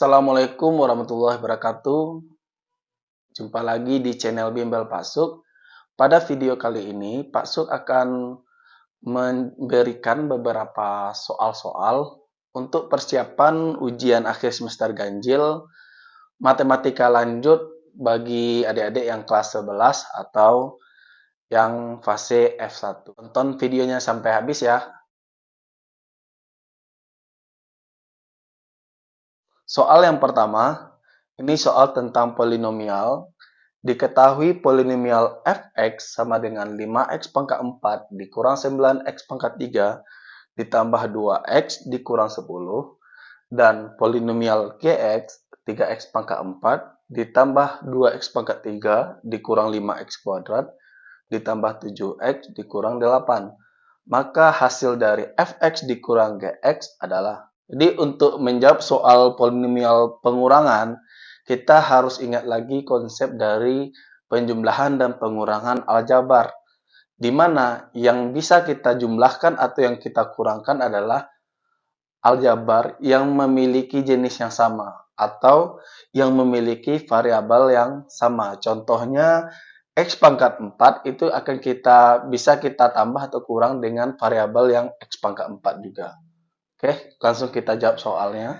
Assalamualaikum warahmatullahi wabarakatuh. Jumpa lagi di channel Bimbel Pak Suk. Pada video kali ini, Pak Suk akan memberikan beberapa soal-soal untuk persiapan ujian akhir semester ganjil matematika lanjut bagi adik-adik yang kelas 11 atau yang fase F1. Tonton videonya sampai habis ya. Soal yang pertama, ini soal tentang polinomial. Diketahui polinomial fx sama dengan 5x pangkat 4 dikurang 9x pangkat 3 ditambah 2x dikurang 10 dan polinomial gx 3x pangkat 4 ditambah 2x pangkat 3 dikurang 5x kuadrat ditambah 7x dikurang 8. Maka hasil dari fx dikurang gx adalah. Jadi untuk menjawab soal polinomial pengurangan, kita harus ingat lagi konsep dari penjumlahan dan pengurangan aljabar, di mana yang bisa kita jumlahkan atau yang kita kurangkan adalah aljabar yang memiliki jenis yang sama atau yang memiliki variabel yang sama. Contohnya, x pangkat 4 itu akan bisa kita tambah atau kurang dengan variabel yang x pangkat 4 juga. Oke, langsung kita jawab soalnya.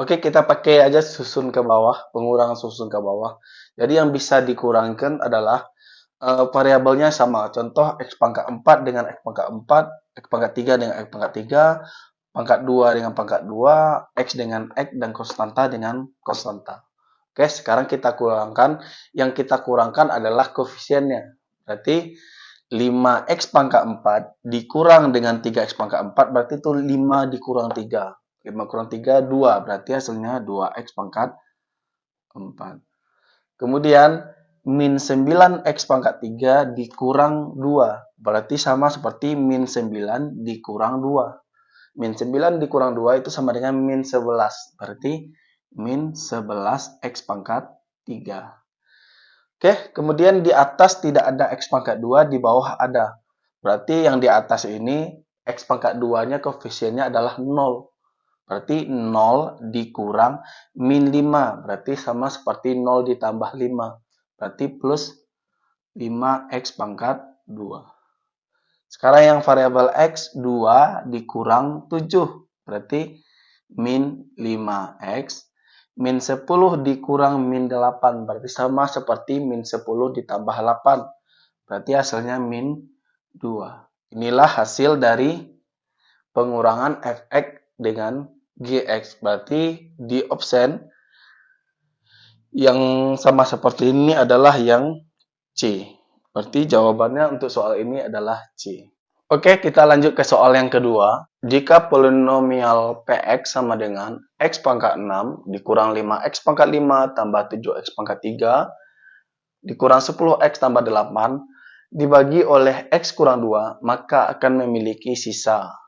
Oke, kita pakai aja susun ke bawah, pengurangan susun ke bawah. Jadi yang bisa dikurangkan adalah variabelnya sama. Contoh x pangkat 4 dengan x pangkat 4, x pangkat 3 dengan x pangkat 3, pangkat 2 dengan pangkat 2, x dengan x, dan konstanta dengan konstanta. Oke, sekarang kita kurangkan. Yang kita kurangkan adalah koefisiennya. Berarti 5x pangkat 4 dikurang dengan 3x pangkat 4 berarti itu 5 dikurang 3. 5 kurang 3, 2. Berarti hasilnya 2x pangkat 4. Kemudian, min 9x pangkat 3 dikurang 2. Berarti sama seperti min 9 dikurang 2. Min 9 dikurang 2 itu sama dengan min 11. Berarti min 11x pangkat 3. Oke, kemudian di atas tidak ada x pangkat 2, di bawah ada. Berarti yang di atas ini, x pangkat 2-nya koefisiennya adalah 0. Berarti 0 dikurang min 5. Berarti sama seperti 0 ditambah 5. Berarti plus 5x pangkat 2. Sekarang yang variabel x, 2 dikurang 7. Berarti min 5x. Min 10 dikurang min 8, berarti sama seperti min 10 ditambah 8. Berarti hasilnya min 2. Inilah hasil dari pengurangan fx dengan gx. Berarti di option yang sama seperti ini adalah yang C. Berarti jawabannya untuk soal ini adalah C. Oke, kita lanjut ke soal yang kedua. Jika polinomial Px sama dengan x pangkat 6 dikurang 5x pangkat 5 tambah 7x pangkat 3 dikurang 10x tambah 8 dibagi oleh x kurang 2, maka akan memiliki sisa.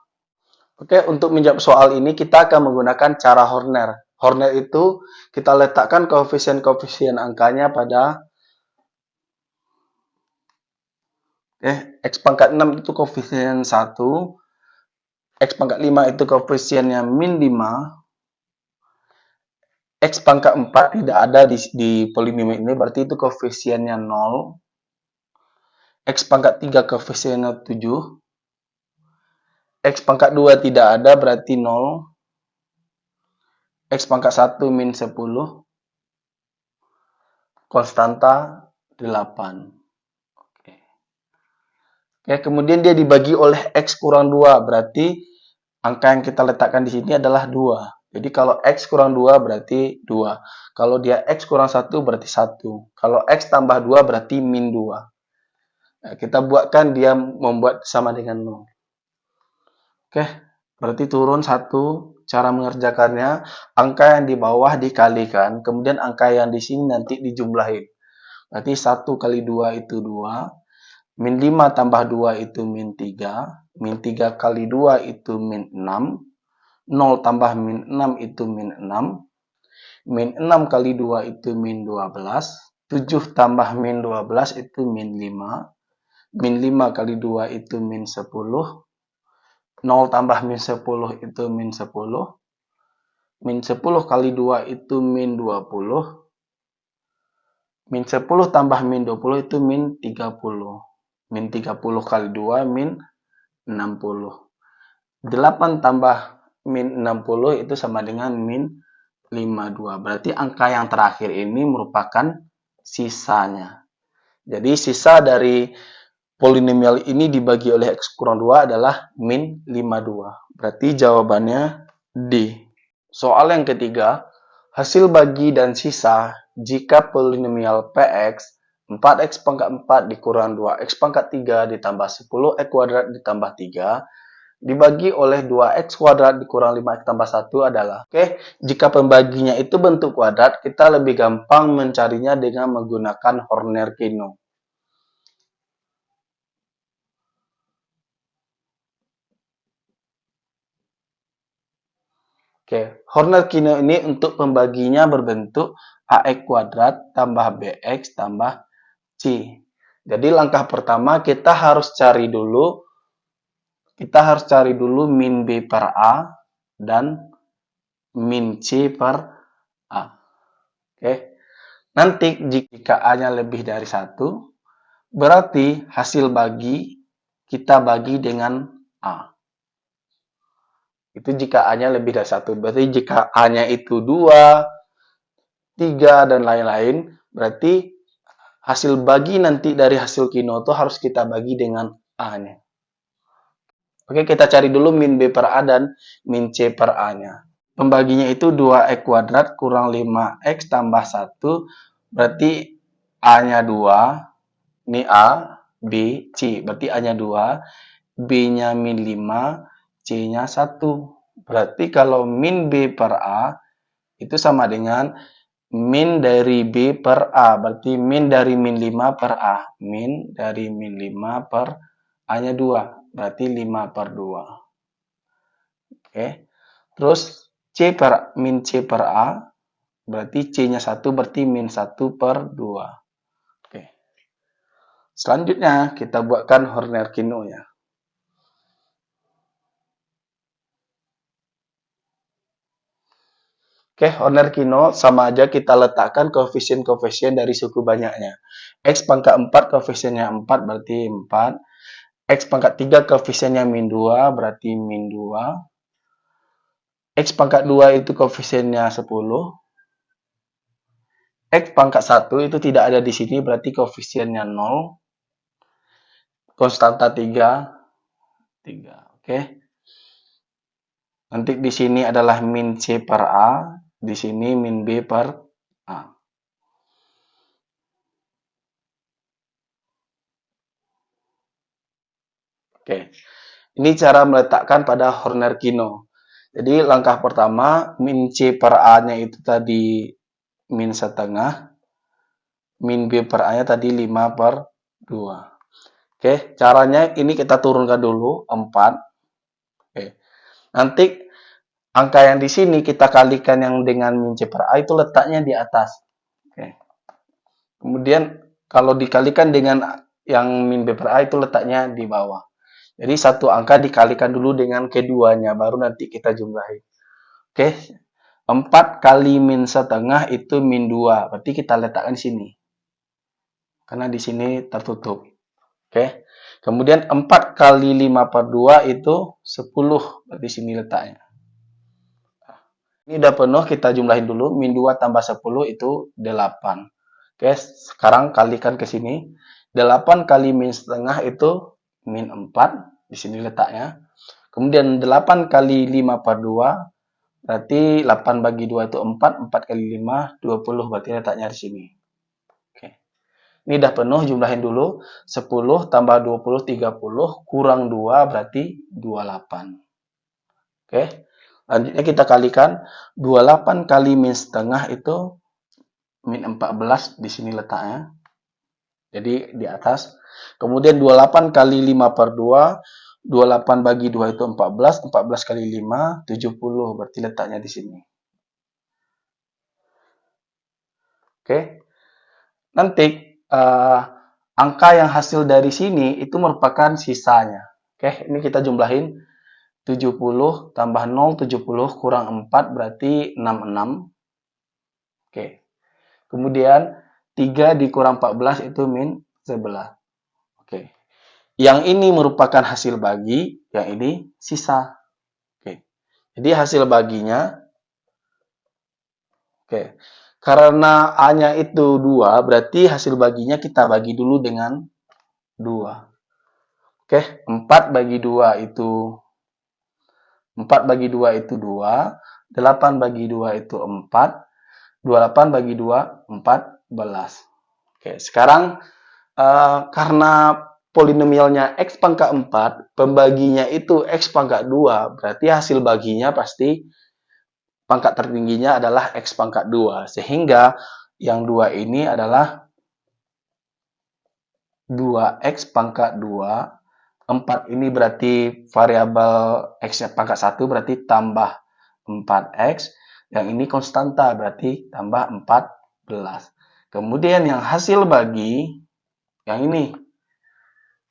Oke, untuk menjawab soal ini kita akan menggunakan cara Horner. Horner itu kita letakkan koefisien-koefisien angkanya pada x pangkat 6 itu koefisien 1, x pangkat 5 itu koefisiennya min 5, x pangkat 4 tidak ada di polinomial ini, berarti itu koefisiennya 0, x pangkat 3 koefisiennya 7, x pangkat 2 tidak ada, berarti 0, x pangkat 1 min 10, konstanta 8. Oke, kemudian dia dibagi oleh x kurang 2, berarti angka yang kita letakkan di sini adalah 2. Jadi kalau x kurang 2 berarti 2. Kalau dia x kurang 1 berarti 1. Kalau x tambah 2 berarti min 2. Nah, kita buatkan dia membuat sama dengan 0. Oke, berarti turun 1. Cara mengerjakannya, angka yang di bawah dikalikan, kemudian angka yang di sini nanti dijumlahin. Berarti 1 kali 2 itu 2. Min 5 tambah 2 itu min 3. Min 3 kali 2 itu min 6. 0 tambah min 6 itu min 6. Min 6 kali 2 itu min 12. 7 tambah min 12 itu min 5. Min 5 kali 2 itu min 10. 0 tambah min 10 itu min 10. Min 10 kali 2 itu min 20. Min 10 tambah min 20 itu min 30. Min 30 kali 2 min 60. 8 tambah min 60 itu sama dengan min 52. Berarti angka yang terakhir ini merupakan sisanya. Jadi sisa dari polinomial ini dibagi oleh X kurang 2 adalah min 52. Berarti jawabannya D. Soal yang ketiga, hasil bagi dan sisa jika polinomial Px 4x pangkat 4 dikurang 2x pangkat 3 ditambah 10x kuadrat ditambah 3 dibagi oleh 2x kuadrat dikurang 5x tambah 1 adalah. Oke, jika pembaginya itu bentuk kuadrat, kita lebih gampang mencarinya dengan menggunakan Horner-Kino. Oke, Horner-Kino ini untuk pembaginya berbentuk ax kuadrat tambah bx tambah c. Jadi langkah pertama kita harus cari dulu min b per a dan min c per a. Oke. Nanti jika a-nya lebih dari 1, berarti hasil bagi kita bagi dengan a. Itu jika A-nya lebih dari 1. Berarti jika A-nya itu 2, 3, dan lain-lain, berarti hasil bagi nanti dari hasil Kino itu harus kita bagi dengan A-nya. Oke, kita cari dulu min B per A dan min C per A-nya. Pembaginya itu 2x kuadrat kurang 5x tambah 1, berarti A-nya 2, ini A, B, C. Berarti A-nya 2, B-nya min 5, C-nya 1. Berarti kalau min B per A itu sama dengan min dari B per A. Berarti min dari min 5 per A. Min dari min 5 per A-nya 2. Berarti 5 per 2. Oke. Terus min C per A. Berarti C-nya 1. Berarti min 1 per 2. Oke. Selanjutnya kita buatkan Horner-Kino-nya. Oke, Horner-Kino sama aja kita letakkan koefisien-koefisien dari suku banyaknya. X pangkat 4 koefisiennya 4 berarti 4. X pangkat 3 koefisiennya min 2 berarti min 2. X pangkat 2 itu koefisiennya 10. X pangkat 1 itu tidak ada di sini berarti koefisiennya 0. Konstanta 3. Oke. Nanti di sini adalah min C per A. Di sini min B per A. Oke, ini cara meletakkan pada Horner-Kino. Jadi langkah pertama, min C per A-nya itu tadi min setengah, min B per A-nya tadi 5 per 2. Oke, caranya ini kita turunkan dulu, 4. Oke, nanti angka yang di sini kita kalikan yang dengan min C per A itu letaknya di atas. Oke. Kemudian kalau dikalikan dengan yang min B per A itu letaknya di bawah. Jadi satu angka dikalikan dulu dengan keduanya, baru nanti kita jumlahin. Oke, 4 kali min setengah itu min 2, berarti kita letakkan di sini. Karena di sini tertutup. Oke, kemudian 4 kali 5 per 2 itu 10, berarti sini letaknya. Ini udah penuh, kita jumlahin dulu. Min 2 tambah 10 itu 8. Oke, sekarang kalikan ke sini. 8 kali min setengah itu min 4. Di sini letaknya. Kemudian 8 kali 5 per 2. Berarti 8 bagi 2 itu 4. 4 kali 5, 20. Berarti letaknya di sini. Oke. Ini udah penuh, jumlahin dulu. 10 tambah 20, 30. Kurang 2 berarti 28. Oke. Selanjutnya kita kalikan 28 kali min setengah itu min 14 di sini letaknya. Jadi di atas. Kemudian 28 kali 5 per 2, 28 bagi 2 itu 14, 14 kali 5, 70, berarti letaknya di sini. Oke. Nanti angka yang hasil dari sini itu merupakan sisanya. Oke, ini kita jumlahin. 70 tambah 0, 70 kurang 4 berarti 66. Oke. Kemudian 3 dikurang 14 itu min 11. Oke. Yang ini merupakan hasil bagi, yang ini sisa. Oke. Jadi hasil baginya, oke. Karena A-nya itu 2, berarti hasil baginya kita bagi dulu dengan 2. Oke, 4 bagi 2 itu 4 bagi 2 itu 2, 8 bagi 2 itu 4, 28 bagi 2, 14. Oke, sekarang karena polinomialnya X pangkat 4, pembaginya itu X pangkat 2, berarti hasil baginya pasti pangkat tertingginya adalah X pangkat 2. Sehingga yang 2 ini adalah 2X pangkat 2. 4 ini berarti variabel X pangkat 1 berarti tambah 4X. Yang ini konstanta berarti tambah 14. Kemudian yang hasil bagi, yang ini.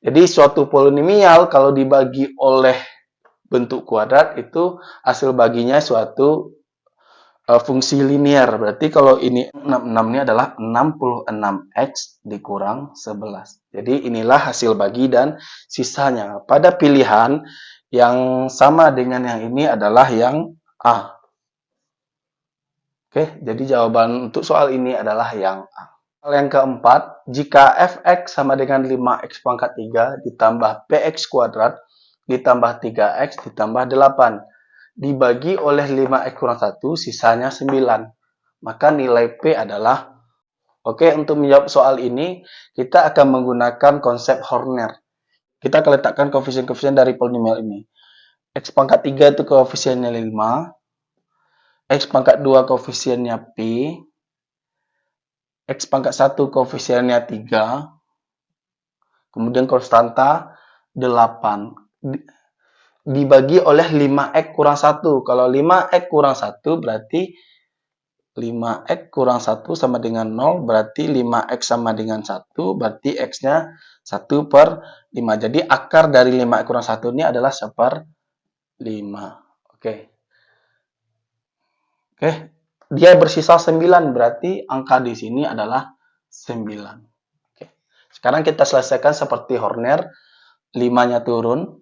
Jadi suatu polinomial kalau dibagi oleh bentuk kuadrat itu hasil baginya suatu fungsi linear. Berarti kalau ini 66 ini adalah 66X dikurang 11. Jadi inilah hasil bagi dan sisanya. Pada pilihan yang sama dengan yang ini adalah yang A. Oke, jadi jawaban untuk soal ini adalah yang A. Hal yang keempat, jika fx sama dengan 5x pangkat 3 ditambah px kuadrat ditambah 3x ditambah 8 dibagi oleh 5x kurang 1, sisanya 9. Maka nilai P adalah, oke, untuk menjawab soal ini, kita akan menggunakan konsep Horner. Kita akan letakkan koefisien-koefisien dari polinomial ini. X pangkat 3 itu koefisiennya 5, X pangkat 2 koefisiennya P, X pangkat 1 koefisiennya 3, kemudian konstanta 8. Dibagi oleh 5x kurang 1. Kalau 5x kurang 1 berarti 5x kurang 1 sama dengan 0, berarti 5x sama dengan 1, berarti x-nya 1 per 5. Jadi akar dari 5x kurang 1 ini adalah 1 per 5. Oke. Oke. Dia bersisa 9, berarti angka di sini adalah 9. Oke. Sekarang kita selesaikan seperti Horner. 5-nya turun.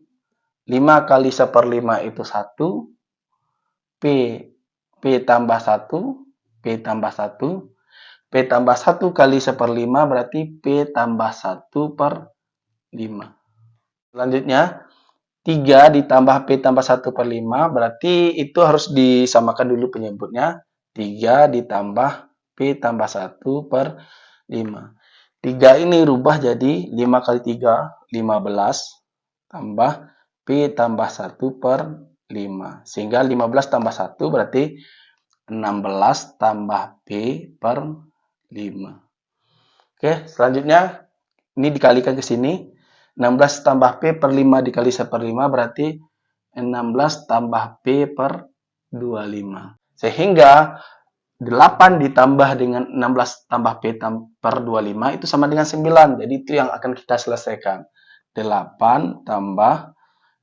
5 kali 1 per 5 itu 1. P tambah 1. P tambah 1. P tambah 1 kali 1 per 5 berarti P tambah 1 per 5. Selanjutnya, 3 ditambah P tambah 1 per 5 berarti itu harus disamakan dulu penyebutnya. 3 ditambah P tambah 1 per 5. 3 ini rubah jadi 5 kali 3, 15. Tambah P tambah 1 per 5. Sehingga 15 tambah 1 berarti 16 tambah P per 5. Oke, selanjutnya ini dikalikan ke sini. 16 tambah P per 5 dikali 1 per 5 berarti 16 tambah P per 25. Sehingga 8 ditambah dengan 16 tambah P per 25 itu sama dengan 9. Jadi itu yang akan kita selesaikan. 8 tambah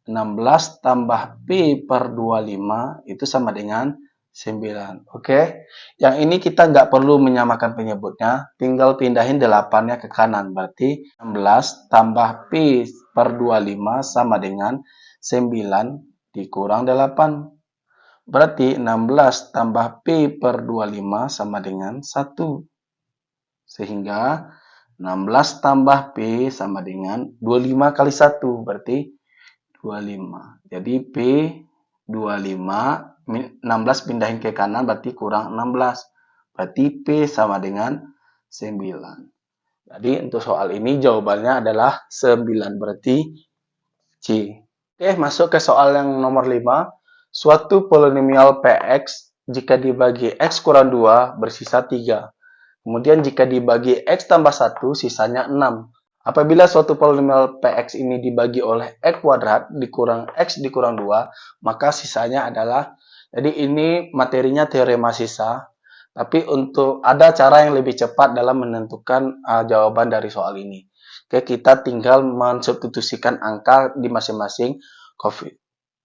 16 tambah P per 25 itu sama dengan 9. Oke. Yang ini kita nggak perlu menyamakan penyebutnya. Tinggal pindahin 8-nya ke kanan. Berarti 16 tambah P per 25 sama dengan 9 dikurang 8. Berarti 16 tambah P per 25 sama dengan 1. Sehingga 16 tambah P sama dengan 25 kali 1. Berarti 25. Jadi P 25, 16 pindahin ke kanan berarti kurang 16. Berarti P sama dengan 9. Jadi untuk soal ini jawabannya adalah 9. Berarti C. Oke, masuk ke soal yang nomor 5. Suatu polinomial Px jika dibagi X kurang 2 bersisa 3. Kemudian jika dibagi X tambah 1 sisanya 6. Apabila suatu polinomial Px ini dibagi oleh X kuadrat dikurang X dikurang 2, maka sisanya adalah, jadi ini materinya teorema sisa, tapi untuk ada cara yang lebih cepat dalam menentukan jawaban dari soal ini. Oke, kita tinggal mensubstitusikan angka di masing-masing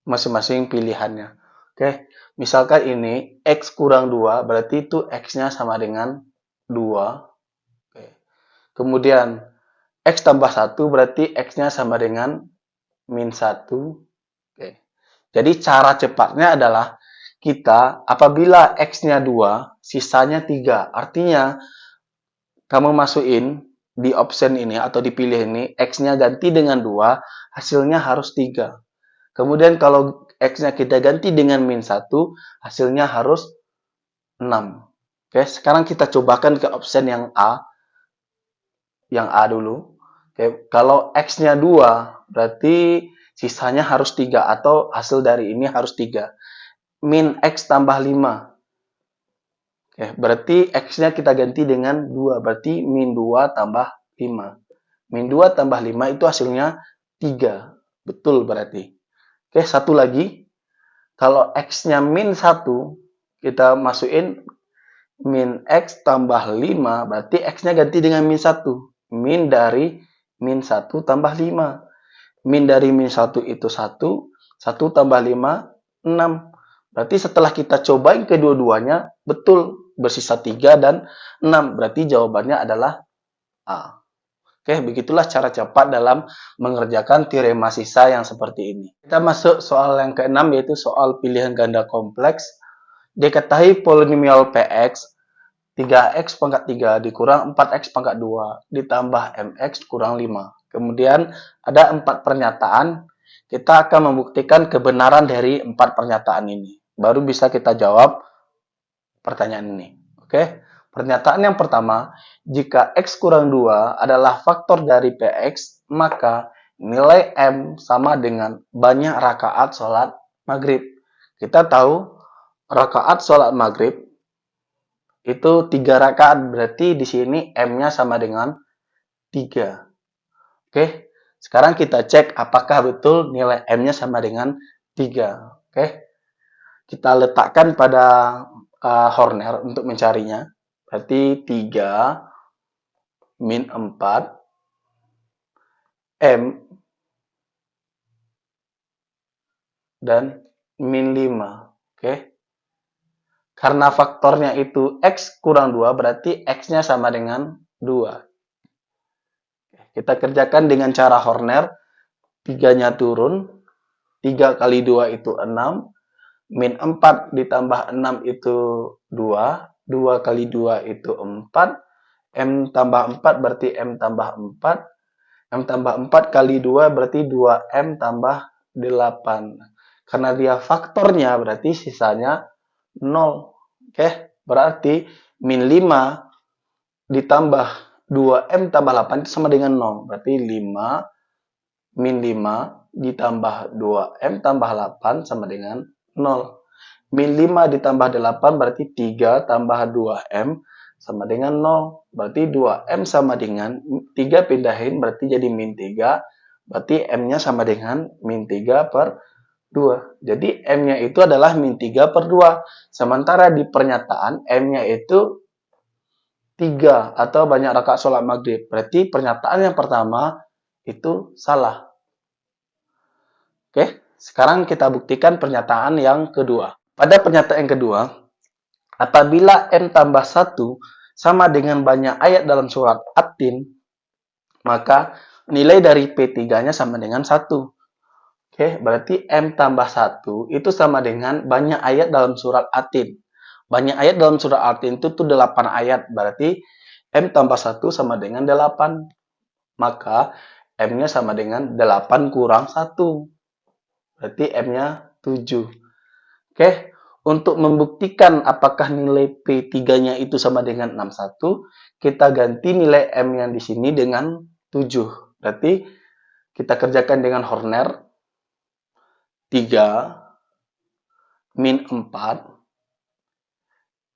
masing-masing pilihannya. Oke, misalkan ini X kurang 2, berarti itu X-nya sama dengan 2. Oke. Kemudian X tambah 1 berarti X-nya sama dengan min 1. Oke. Jadi cara cepatnya adalah kita apabila X-nya 2, sisanya 3. Artinya kamu masukin di option ini atau dipilih ini, X-nya ganti dengan 2, hasilnya harus 3. Kemudian kalau X-nya kita ganti dengan min 1, hasilnya harus 6. Oke, sekarang kita cobakan ke option yang A. Yang A dulu. Oke, kalau X-nya 2, berarti sisanya harus 3 atau hasil dari ini harus 3. Min X tambah 5. Oke, berarti X-nya kita ganti dengan 2. Berarti min 2 tambah 5. Min 2 tambah 5 itu hasilnya 3. Betul berarti. Oke, satu lagi. Kalau X-nya min 1, kita masukin min X tambah 5, berarti X-nya ganti dengan min 1. Min dari min 1 tambah 5. Min dari min 1 itu 1. 1 tambah 5, 6. Berarti setelah kita cobain kedua-duanya, betul. Bersisa 3 dan 6. Berarti jawabannya adalah A. Oke, begitulah cara cepat dalam mengerjakan teorema sisa yang seperti ini. Kita masuk soal yang keenam, yaitu soal pilihan ganda kompleks. Diketahui polinomial Px 3x pangkat 3 dikurang 4x pangkat 2 ditambah mx kurang 5. Kemudian ada 4 pernyataan. Kita akan membuktikan kebenaran dari 4 pernyataan ini. Baru bisa kita jawab pertanyaan ini. Oke. Pernyataan yang pertama, jika X kurang 2 adalah faktor dari Px, maka nilai M sama dengan banyak rakaat sholat maghrib. Kita tahu rakaat sholat maghrib itu 3 rakaat, berarti di sini M-nya sama dengan 3. Oke, sekarang kita cek apakah betul nilai M-nya sama dengan 3. Oke, kita letakkan pada Horner untuk mencarinya. Berarti 3 min 4 M dan min 5. Oke. Karena faktornya itu X kurang 2, berarti X-nya sama dengan 2. Kita kerjakan dengan cara Horner. 3-nya turun. 3 kali 2 itu 6. Min 4 ditambah 6 itu 2. 2 kali 2 itu 4. M tambah 4 berarti M tambah 4. M tambah 4 kali 2 berarti 2M tambah 8. Karena dia faktornya berarti sisanya 0. Oke, berarti min 5 ditambah 2M tambah 8 itu sama dengan 0. Berarti 5 min 5 ditambah 2M tambah 8 sama dengan 0. Min 5 ditambah 8 berarti 3 tambah 2M sama dengan 0. Berarti 2M sama dengan 3 pindahin berarti jadi min 3. Berarti M-nya sama dengan min 3 per 2. Jadi M-nya itu adalah min 3 per 2. Sementara di pernyataan M-nya itu 3 atau banyak rakaat sholat maghrib. Berarti pernyataan yang pertama itu salah. Oke, sekarang kita buktikan pernyataan yang kedua. Pada pernyataan yang kedua, apabila M tambah 1 sama dengan banyak ayat dalam surat At-Tin, maka nilai dari P3-nya sama dengan 1. Oke, berarti M tambah 1 itu sama dengan banyak ayat dalam surat At-Tin. Banyak ayat dalam surat At-Tin itu 8 ayat, berarti M tambah 1 sama dengan 8. Maka M-nya sama dengan 8 kurang 1. Berarti M-nya 7. Oke, untuk membuktikan apakah nilai P3-nya itu sama dengan 61, kita ganti nilai M yang di sini dengan 7. Berarti kita kerjakan dengan Horner. 3 min 4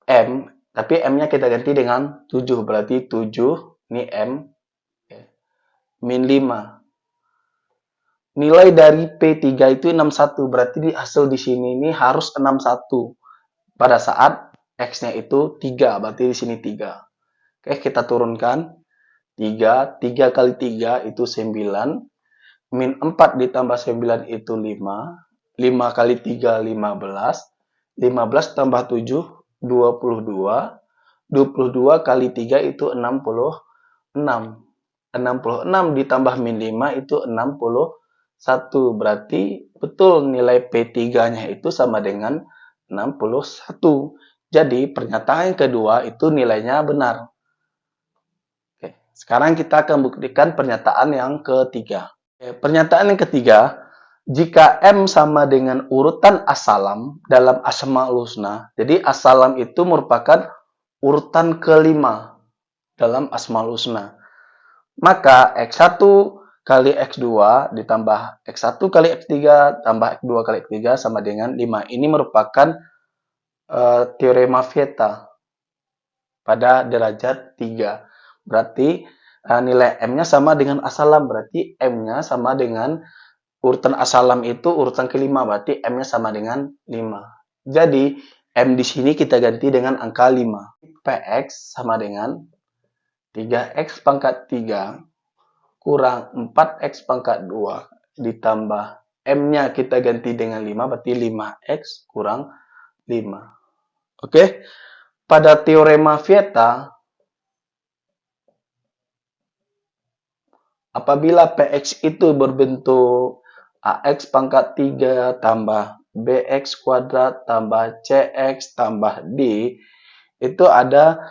M, tapi M-nya kita ganti dengan 7. Berarti 7, ini M, min 5. Nilai dari P3 itu 61, berarti di hasil di sini ini harus 61. Pada saat X-nya itu 3, berarti di sini 3. Oke, kita turunkan. 3 kali 3 itu 9. Min 4 ditambah 9 itu 5. 5 kali 3, 15. 15 tambah 7, 22. 22 kali 3 itu 66. 66 ditambah min 5 itu 61. Berarti betul nilai P3-nya itu sama dengan 61. Jadi pernyataan yang kedua itu nilainya benar. Oke, sekarang kita akan buktikan pernyataan yang ketiga. Pernyataan yang ketiga, jika M sama dengan urutan asalam dalam Asmaul Husna, jadi asalam itu merupakan urutan kelima dalam Asmaul Husna, maka X1 kali X2 ditambah X1 kali X3 tambah X2 kali X3 sama dengan 5. Ini merupakan teorema Vieta pada derajat 3. Berarti nilai M-nya sama dengan asalam, berarti M-nya sama dengan urutan asalam itu urutan kelima, berarti M-nya sama dengan 5. Jadi, M di sini kita ganti dengan angka 5. Px sama dengan 3x pangkat 3 kurang 4x pangkat 2 ditambah M-nya kita ganti dengan 5, berarti 5x kurang 5. Oke, pada teorema Vieta, apabila Px itu berbentuk AX pangkat 3 tambah BX kuadrat tambah CX tambah D, itu ada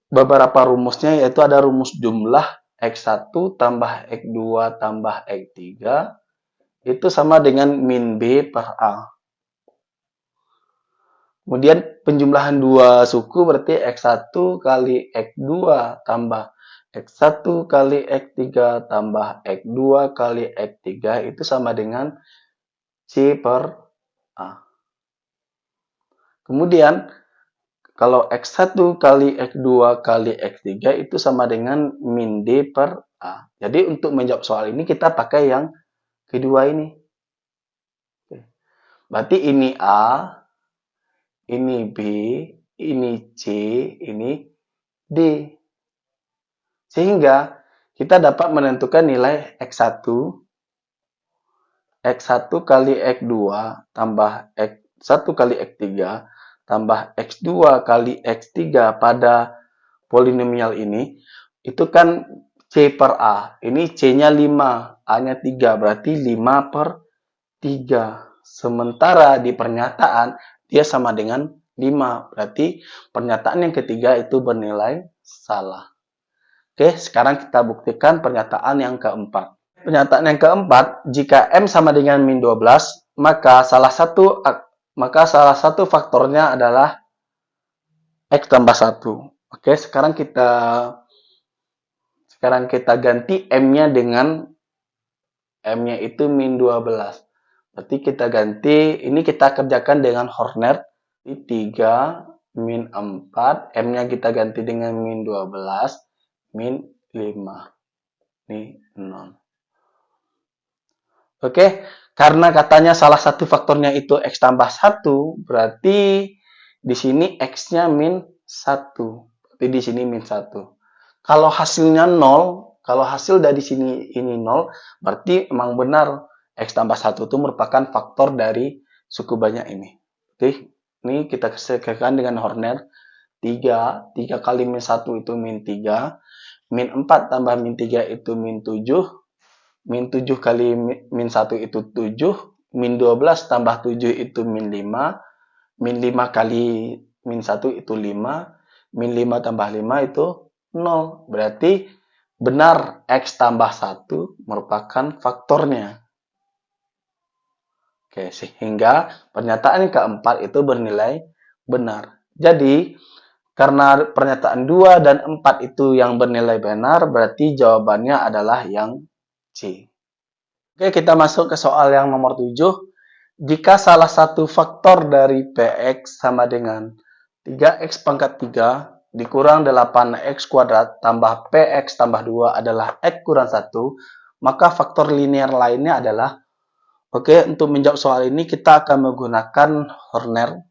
beberapa rumusnya, yaitu ada rumus jumlah X1 tambah X2 tambah X3 itu sama dengan min B per A. Kemudian penjumlahan dua suku berarti X1 kali X2 tambah X1 kali X3 tambah X2 kali X3 itu sama dengan C per A. Kemudian kalau X1 kali X2 kali X3 itu sama dengan min D per A. Jadi untuk menjawab soal ini kita pakai yang kedua ini. Berarti ini A, ini B, ini C, ini D. Sehingga kita dapat menentukan nilai X1, X1 kali X2 tambah X1 kali X3 tambah X2 kali X3 pada polinomial ini, itu kan C per A. Ini C-nya 5, A-nya 3, berarti 5 per 3. Sementara di pernyataan, dia sama dengan 5. Berarti pernyataan yang ketiga itu bernilai salah. Oke, sekarang kita buktikan pernyataan yang keempat. Pernyataan yang keempat, jika M sama dengan min 12, maka salah satu faktornya adalah X tambah 1. Oke, sekarang kita ganti M-nya dengan M-nya itu min 12. Berarti kita ganti, ini kita kerjakan dengan Horner. 3 min 4, M-nya kita ganti dengan min 12, min 5. Ini 0. Oke, karena katanya salah satu faktornya itu X tambah 1, berarti di sini X-nya min 1. Berarti di sini min 1. Kalau hasilnya 0, kalau hasil dari sini ini 0, berarti emang benar X tambah 1 itu merupakan faktor dari suku banyak ini. Oke, ini kita kerjakan dengan Horner. 3 kali min 1 itu min 3. Min 4 tambah min 3 itu min 7. Min 7 kali min 1 itu 7. Min 12 tambah 7 itu min 5. Min 5 kali min 1 itu 5. Min 5 tambah 5 itu 0. Berarti benar X tambah 1 merupakan faktornya. Oke, sehingga pernyataan yang keempat itu bernilai benar. Jadi, karena pernyataan 2 dan 4 itu yang bernilai benar, berarti jawabannya adalah yang C. Oke, kita masuk ke soal yang nomor 7. Jika salah satu faktor dari Px sama dengan 3x pangkat 3 dikurang 8x kuadrat tambah Px tambah 2 adalah x kurang 1, maka faktor linear lainnya adalah. Oke, untuk menjawab soal ini kita akan menggunakan Horner.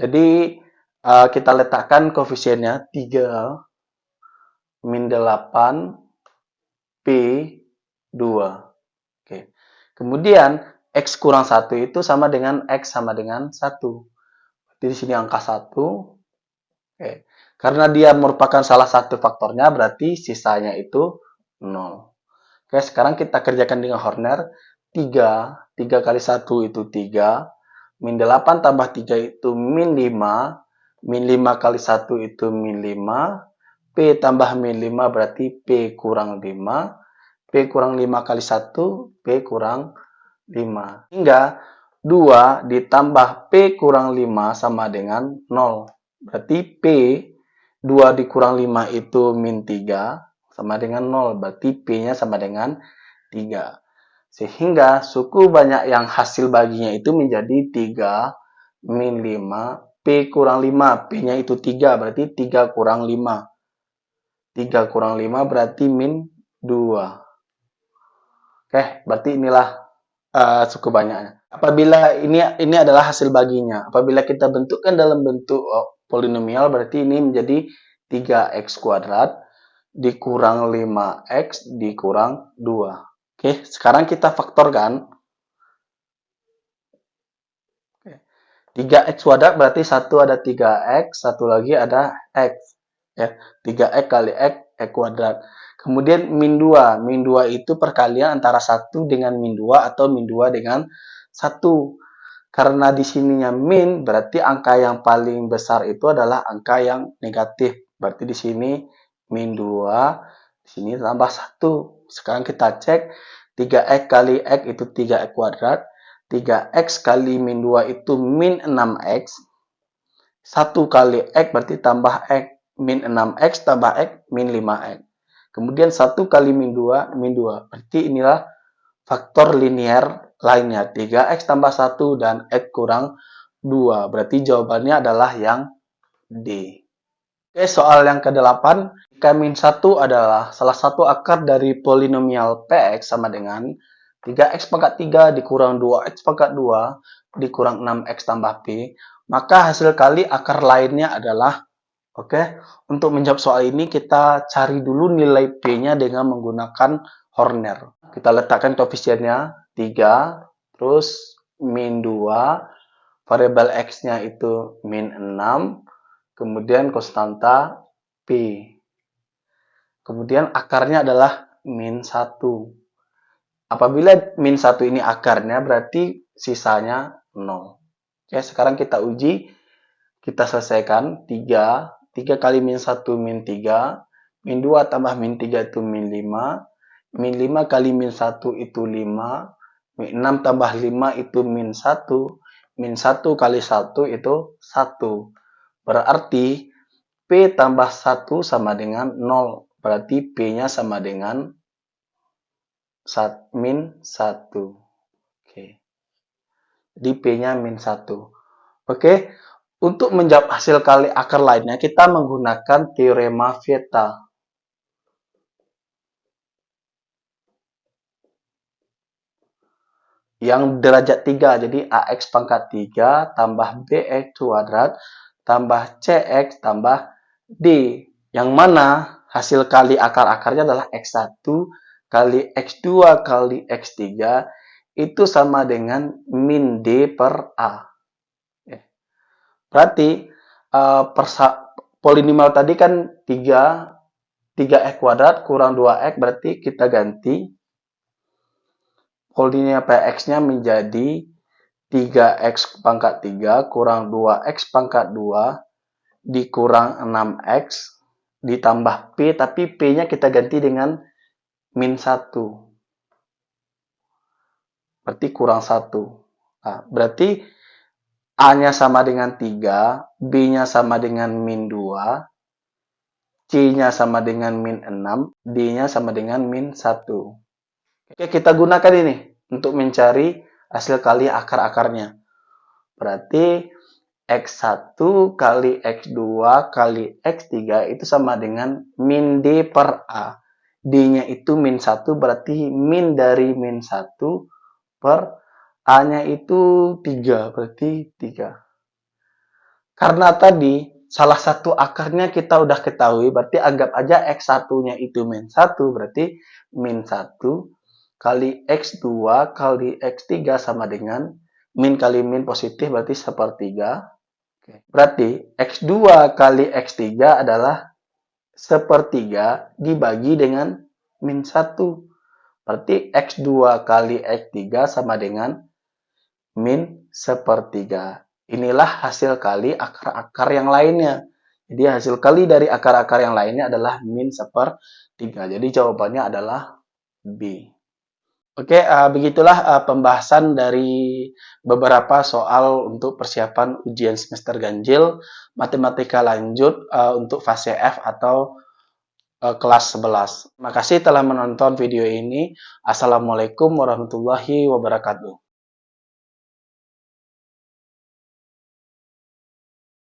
Jadi kita letakkan koefisiennya 3 min 8 P2. Oke. Kemudian X kurang 1 itu sama dengan X sama dengan 1. Jadi di sini angka 1. Oke. Karena dia merupakan salah satu faktornya, berarti sisanya itu 0. Oke, sekarang kita kerjakan dengan Horner. 3 kali 1 itu 3. Min 8 tambah 3 itu min 5. Min 5 kali 1 itu min 5. P tambah min 5 berarti P kurang 5. P kurang 5 kali 1, P kurang 5. Hingga 2 ditambah P kurang 5 sama dengan 0. Berarti P 2 dikurang 5 itu min 3 sama dengan 0. Berarti P-nya sama dengan 3. Sehingga suku banyak yang hasil baginya itu menjadi 3 min 5. P kurang 5. P-nya itu 3. Berarti 3 kurang 5. 3 kurang 5 berarti min 2. Oke, berarti inilah suku banyaknya. Apabila ini adalah hasil baginya. Apabila kita bentukkan dalam bentuk polinomial, berarti ini menjadi 3x kuadrat dikurang 5x dikurang 2. Oke, sekarang kita faktorkan. 3x kuadrat berarti satu ada 3x, satu lagi ada x. Ya, 3x kali x kuadrat. Kemudian min 2. Min 2 itu perkalian antara 1 dengan min 2 atau min 2 dengan 1. Karena di sininya min, berarti angka yang paling besar itu adalah angka yang negatif. Berarti di sini min 2, di sini tambah 1. Sekarang kita cek, 3x kali x itu 3x kuadrat. 3x kali min 2 itu min 6x. 1 kali x berarti tambah x. Min 6x tambah x, min 5x. Kemudian 1 kali min 2, min 2. Berarti inilah faktor linier lainnya. 3x tambah 1 dan x kurang 2. Berarti jawabannya adalah yang D. Oke, soal yang ke-8. Jika min 1 adalah salah satu akar dari polinomial Px sama dengan 3x pangkat 3 dikurang 2x pangkat 2 dikurang 6x tambah P, maka hasil kali akar lainnya adalah. Oke, untuk menjawab soal ini kita cari dulu nilai P-nya dengan menggunakan Horner. Kita letakkan koefisiennya 3, terus min 2, variabel X-nya itu min 6, kemudian konstanta P. Kemudian akarnya adalah min 1. Apabila min 1 ini akarnya, berarti sisanya 0. Oke, sekarang kita uji. Kita selesaikan. 3 kali min 1 min 3. Min 2 tambah min 3 itu min 5. Min 5 kali min 1 itu 5. Min 6 tambah 5 itu min 1. Min 1 kali 1 itu 1. Berarti P tambah 1 sama dengan 0. Berarti P-nya sama dengan min 1. Oke. Jadi P-nya min 1. Oke. Untuk menjawab hasil kali akar lainnya, kita menggunakan teorema Vieta. Yang derajat 3, jadi AX pangkat 3 tambah BX kuadrat tambah CX tambah D. Yang mana hasil kali akar-akarnya adalah X1 kali X2 kali X3 itu sama dengan min D per A. Berarti polinomial tadi kan 3x kuadrat kurang 2x, berarti kita ganti polinomial Px-nya menjadi 3x pangkat 3 kurang 2x pangkat 2 dikurang 6x ditambah P, tapi P-nya kita ganti dengan min 1. Berarti kurang 1. Nah, berarti A-nya sama dengan 3, B-nya sama dengan min 2, C-nya sama dengan min 6, D-nya sama dengan min 1. Oke, kita gunakan ini untuk mencari hasil kali akar-akarnya. Berarti X1 kali X2 kali X3 itu sama dengan min D per A. D-nya itu min 1, berarti min dari min 1 per A-nya itu 3, berarti 3. Karena tadi salah satu akarnya kita udah ketahui, berarti anggap aja X1-nya itu min 1, berarti min 1 kali X2 kali X3 sama dengan min kali min positif, berarti sepertiga. Berarti X2 kali X3 adalah sepertiga dibagi dengan min 1. Berarti X2 kali X3 sama dengan min sepertiga. Inilah hasil kali akar-akar yang lainnya. Jadi hasil kali dari akar-akar yang lainnya adalah min sepertiga. Jadi jawabannya adalah B. Oke, begitulah pembahasan dari beberapa soal untuk persiapan ujian semester ganjil matematika lanjut untuk fase F atau kelas 11. Terima kasih telah menonton video ini. Assalamualaikum warahmatullahi wabarakatuh.